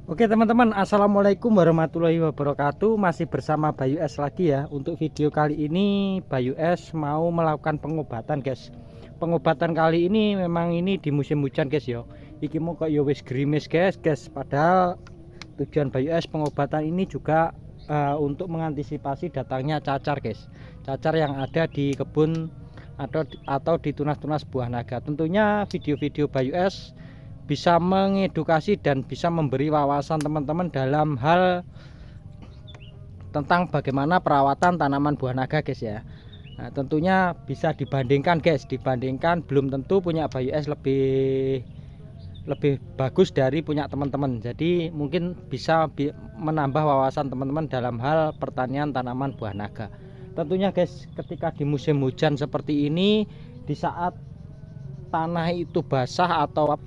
Oke teman-teman, assalamualaikum warahmatullahi wabarakatuh. Masih bersama Bayu S lagi ya. Untuk video kali ini Bayu S mau melakukan pengobatan guys. Pengobatan kali ini memang ini di musim hujan guys yo. Iki mau kok yo wis gerimis guys. Padahal tujuan Bayu S pengobatan ini juga untuk mengantisipasi datangnya cacar guys. Cacar yang ada di kebun atau di tunas-tunas buah naga. Tentunya video-video Bayu S bisa mengedukasi dan bisa memberi wawasan teman-teman dalam hal tentang bagaimana perawatan tanaman buah naga guys ya. Nah, tentunya bisa dibandingkan guys, belum tentu punya Bayu S lebih bagus dari punya teman-teman. Jadi mungkin bisa menambah wawasan teman-teman dalam hal pertanian tanaman buah naga. Tentunya guys, ketika di musim hujan seperti ini, di saat tanah itu basah atau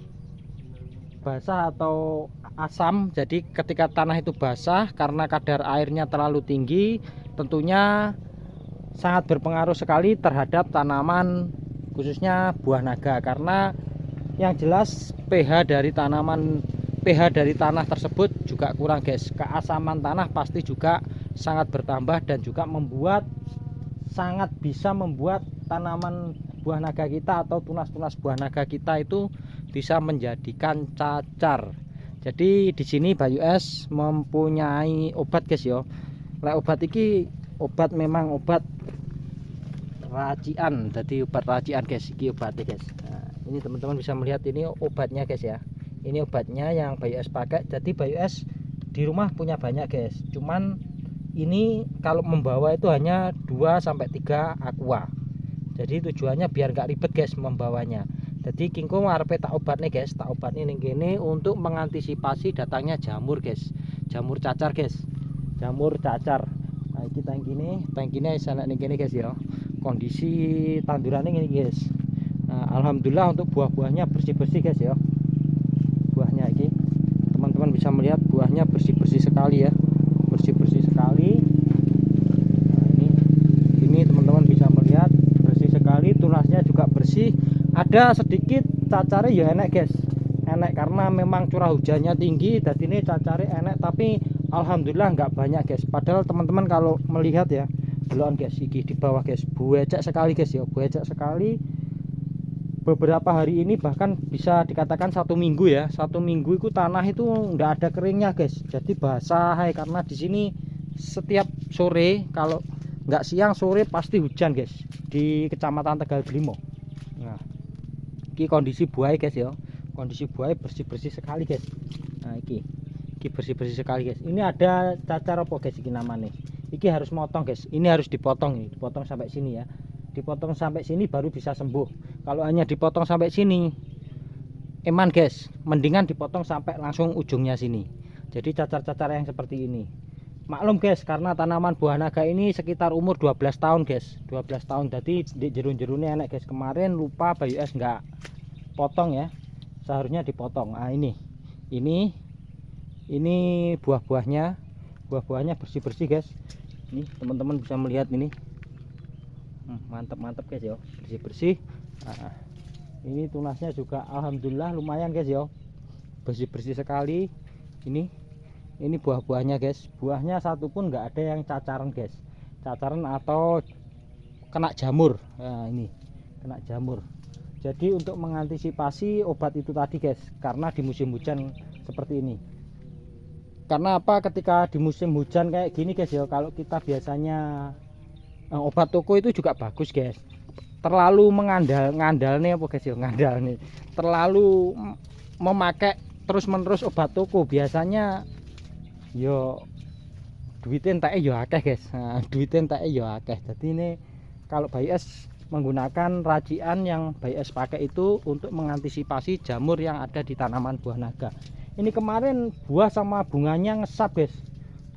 asam, jadi ketika tanah itu basah karena kadar airnya terlalu tinggi, tentunya sangat berpengaruh sekali terhadap tanaman khususnya buah naga. Karena yang jelas pH dari tanah tersebut juga kurang guys. Keasaman tanah pasti juga sangat bertambah dan juga sangat bisa membuat tanaman buah naga kita atau tunas-tunas buah naga kita itu bisa menjadikan cacar. Jadi di sini Bayu S mempunyai obat guys yo. Obat ini memang obat racian. Jadi obat racian guys, ini obatnya guys. Nah, ini teman-teman bisa melihat ini obatnya guys ya. Ini obatnya yang Bayu S pakai. Jadi Bayu S di rumah punya banyak guys. Cuman ini kalau membawa itu hanya 2-3 aqua. Jadi tujuannya biar nggak ribet guys membawanya. Jadi kingko ngarepe tak obat nih guys, tak obat nih gini untuk mengantisipasi datangnya jamur guys, jamur cacar guys, jamur cacar. Nah ini tangkine sana nih gini guys ya. Kondisi tandurannya gini guys. Nah, alhamdulillah untuk buah-buahnya bersih-bersih guys ya. Buahnya ini teman-teman bisa melihat buahnya bersih-bersih sekali ya, bersih-bersih sekali. Nah, ini teman-teman bisa melihat bersih sekali, tunasnya juga bersih. Ada sedikit cacarnya ya enak guys, enak karena memang curah hujannya tinggi, dan ini cacarnya enak, tapi alhamdulillah nggak banyak guys. Padahal teman-teman kalau melihat ya belum guys, iki di bawah guys buecek sekali guys ya, buecek sekali. Beberapa hari ini bahkan bisa dikatakan 1 minggu ya, 1 minggu itu tanah itu nggak ada keringnya guys, jadi basah karena di sini setiap sore, kalau nggak siang sore pasti hujan guys di Kecamatan Tegal Blimo. Nah ini kondisi buah guys ya, kondisi buah bersih-bersih sekali guys. Nah ini bersih-bersih sekali guys. Ini ada cacar apa guys ini namanya, ini harus motong guys, ini harus dipotong, dipotong sampai sini ya, dipotong sampai sini baru bisa sembuh. Kalau hanya dipotong sampai sini eman guys, mendingan dipotong sampai langsung ujungnya sini. Jadi cacar-cacar yang seperti ini maklum guys, karena tanaman buah naga ini sekitar umur 12 tahun guys, 12 tahun. Jadi di jerun-jerunnya enak guys. Kemarin lupa Bayu S nggak potong ya, seharusnya dipotong. Nah ini buah-buahnya bersih-bersih guys. Ini teman-teman bisa melihat ini, mantap guys ya, bersih-bersih. Nah, ini tunasnya juga alhamdulillah lumayan guys ya, bersih-bersih sekali. Ini buah-buahnya guys, buahnya satu pun nggak ada yang cacaran guys, cacaran atau kena jamur. Nah ini kena jamur. Jadi untuk mengantisipasi obat itu tadi guys, karena di musim hujan seperti ini. Karena apa, ketika di musim hujan kayak gini guys ya, kalau kita biasanya obat toko itu juga bagus guys, terlalu ngandal nih apa guys ya, ngandal nih terlalu memakai terus menerus obat toko, biasanya yo duitnya entek yo akeh guys. Nah, duitnya entek yo akeh. Jadi ini kalau Bayu S menggunakan racian yang Bayu S pakai itu untuk mengantisipasi jamur yang ada di tanaman buah naga. Ini kemarin buah sama bunganya ngesap guys,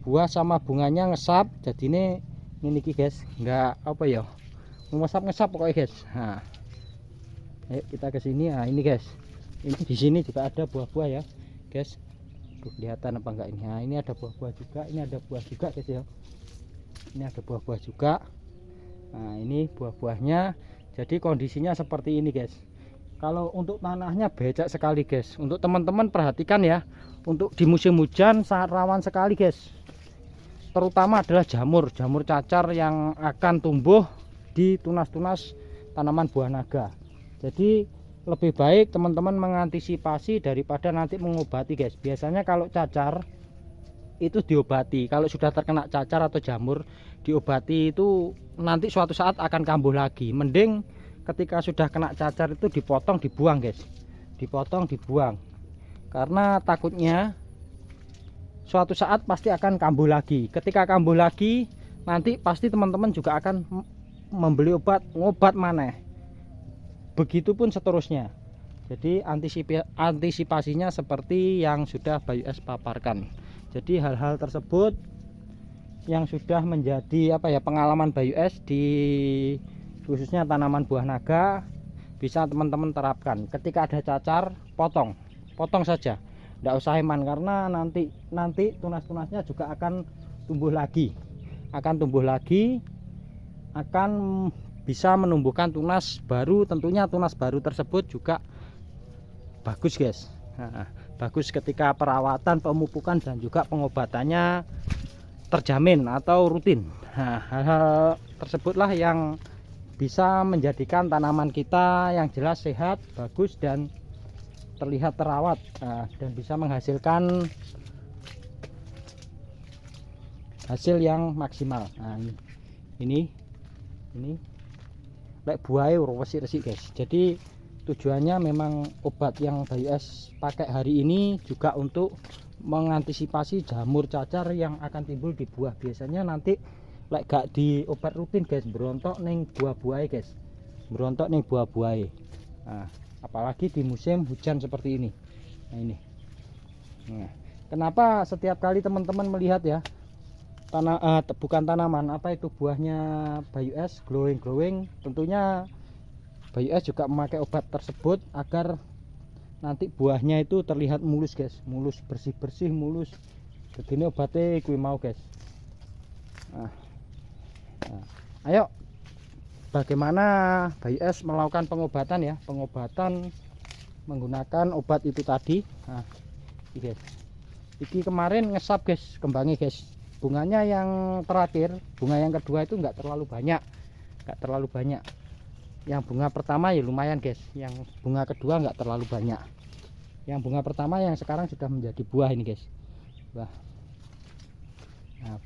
buah sama bunganya ngesap. Jadi ini guys, enggak apa ya, ngesap pokoknya guys. Nah ayo kita ke sini. Nah ini guys, ini di sini juga ada buah-buah ya guys. Kelihatan apa enggak ini? Nah ini ada buah-buah juga, ini ada buah juga guys ya, ini ada buah-buah juga. Nah ini buah-buahnya. Jadi kondisinya seperti ini guys, Kalau untuk tanahnya becek sekali guys. Untuk teman-teman perhatikan ya, untuk di musim hujan sangat rawan sekali guys. Terutama adalah jamur cacar yang akan tumbuh di tunas-tunas tanaman buah naga. Jadi lebih baik teman-teman mengantisipasi daripada nanti mengobati guys. Biasanya kalau cacar itu diobati, kalau sudah terkena cacar atau jamur diobati itu nanti suatu saat akan kambuh lagi. Mending ketika sudah kena cacar itu dipotong dibuang guys, dipotong dibuang, karena takutnya suatu saat pasti akan kambuh lagi. Ketika kambuh lagi nanti pasti teman-teman juga akan membeli obat maneh, begitupun seterusnya. Jadi antisipasinya seperti yang sudah Bayu S paparkan. Jadi hal-hal tersebut yang sudah menjadi pengalaman Bayu S di khususnya tanaman buah naga bisa teman-teman terapkan. Ketika ada cacar potong saja, tidak usah heman, karena nanti tunas-tunasnya juga akan tumbuh lagi, akan bisa menumbuhkan tunas baru. Tentunya tunas baru tersebut juga bagus guys. Bagus ketika perawatan, pemupukan dan juga pengobatannya terjamin atau rutin. Hal-hal tersebutlah yang bisa menjadikan tanaman kita yang jelas sehat, bagus dan terlihat terawat, dan bisa menghasilkan hasil yang maksimal. Nah, ini lek buahnya resik-resik guys. Jadi tujuannya memang obat yang Bayu S pakai hari ini juga untuk mengantisipasi jamur cacar yang akan timbul di buah. Biasanya nanti lek gak di obat rutin guys, berontok neng buah-buahnya guys, berontok neng buah-buahnya. Nah, apalagi di musim hujan seperti ini. Nah, ini. Nah, kenapa setiap kali teman-teman melihat ya bukan tanaman, buahnya Bayu S glowing, tentunya Bayu S juga memakai obat tersebut agar nanti buahnya itu terlihat mulus guys, mulus, bersih-bersih, mulus. Begini obatnya kui mau guys. Nah, ayo bagaimana Bayu S melakukan pengobatan ya, pengobatan menggunakan obat itu tadi. Nah, ini guys, ini kemarin ngesap guys kembangnya guys. Bunganya yang terakhir, bunga yang kedua itu nggak terlalu banyak, yang bunga pertama ya lumayan guys, yang bunga kedua nggak terlalu banyak. Yang bunga pertama yang sekarang sudah menjadi buah ini guys. Nah,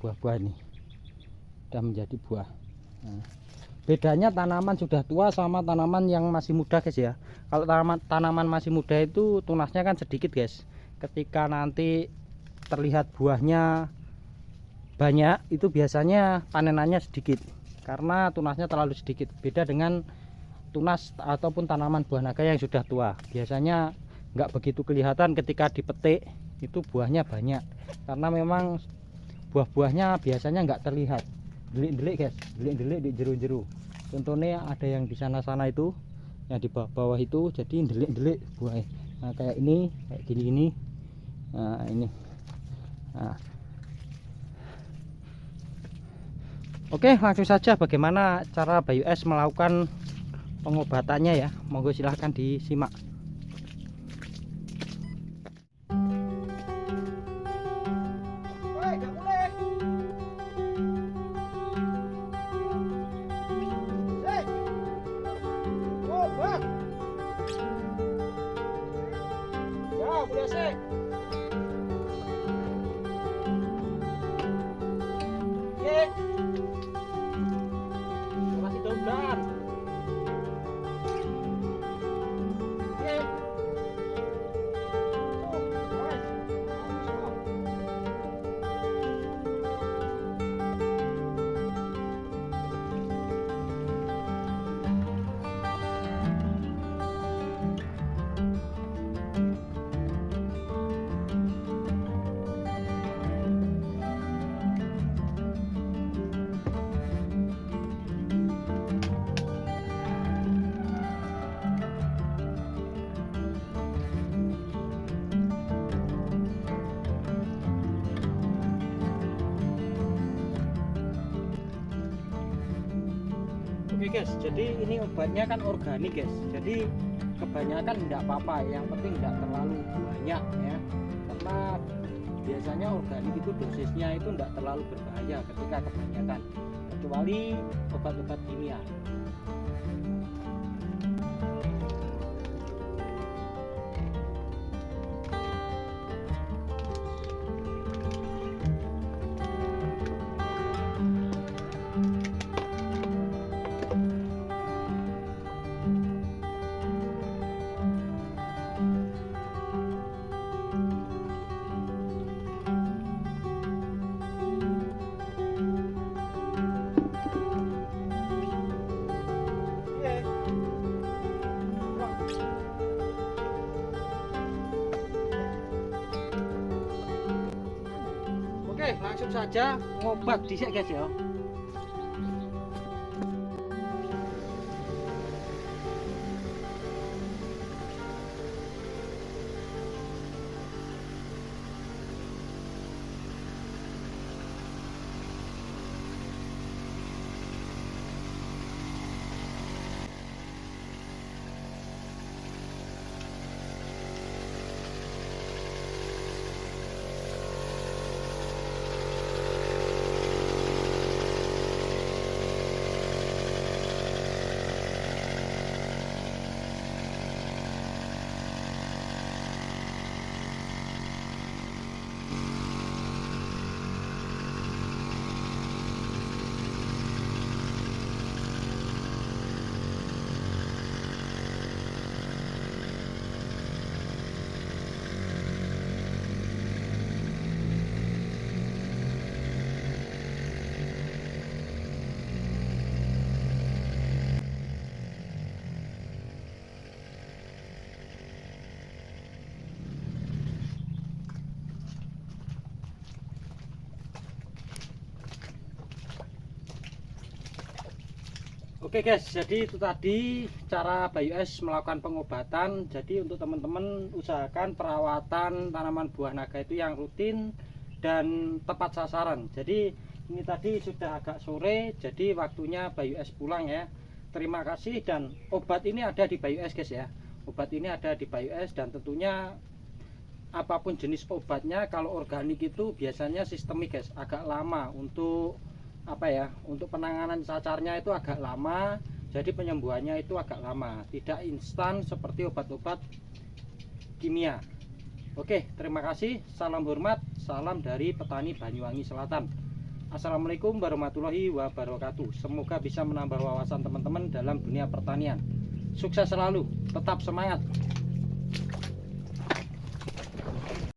buah-buah ini sudah menjadi buah. Nah, bedanya tanaman sudah tua sama tanaman yang masih muda guys ya. Kalau tanaman masih muda itu tunasnya kan sedikit guys. Ketika nanti terlihat buahnya banyak, itu biasanya panenannya sedikit karena tunasnya terlalu sedikit. Beda dengan tunas ataupun tanaman buah naga yang sudah tua, biasanya nggak begitu kelihatan ketika dipetik itu buahnya banyak, karena memang buah-buahnya biasanya nggak terlihat, delik-delik guys, delik-delik di jeru-jeru. Contohnya ada yang di sana-sana itu, yang di bawah itu, jadi delik-delik buahnya. Nah, kayak ini, kayak gini. Nah, ini. Nah. Oke, langsung saja bagaimana cara Bayu S melakukan pengobatannya ya. Monggo silahkan disimak. Oke guys, jadi ini obatnya kan organik guys. Jadi kebanyakan tidak apa-apa, yang penting tidak terlalu banyak ya, karena biasanya organik itu dosisnya itu tidak terlalu berbahaya ketika kebanyakan, kecuali obat-obat kimia. Oke, langsung saja ngobat dhisik guys ya. Oke guys, jadi itu tadi cara Bayu S melakukan pengobatan. Jadi untuk teman-teman usahakan perawatan tanaman buah naga itu yang rutin dan tepat sasaran. Jadi ini tadi sudah agak sore, jadi waktunya Bayu S pulang ya. Terima kasih, dan obat ini ada di Bayu S guys ya. Obat ini ada di Bayu S, dan tentunya apapun jenis obatnya, kalau organik itu biasanya sistemik guys, agak lama untuk untuk penanganan cacarnya itu agak lama, jadi penyembuhannya itu agak lama, tidak instan seperti obat-obat kimia. Oke, terima kasih, salam hormat, salam dari petani Banyuwangi Selatan. Assalamualaikum warahmatullahi wabarakatuh. Semoga bisa menambah wawasan teman-teman dalam dunia pertanian. Sukses selalu, tetap semangat.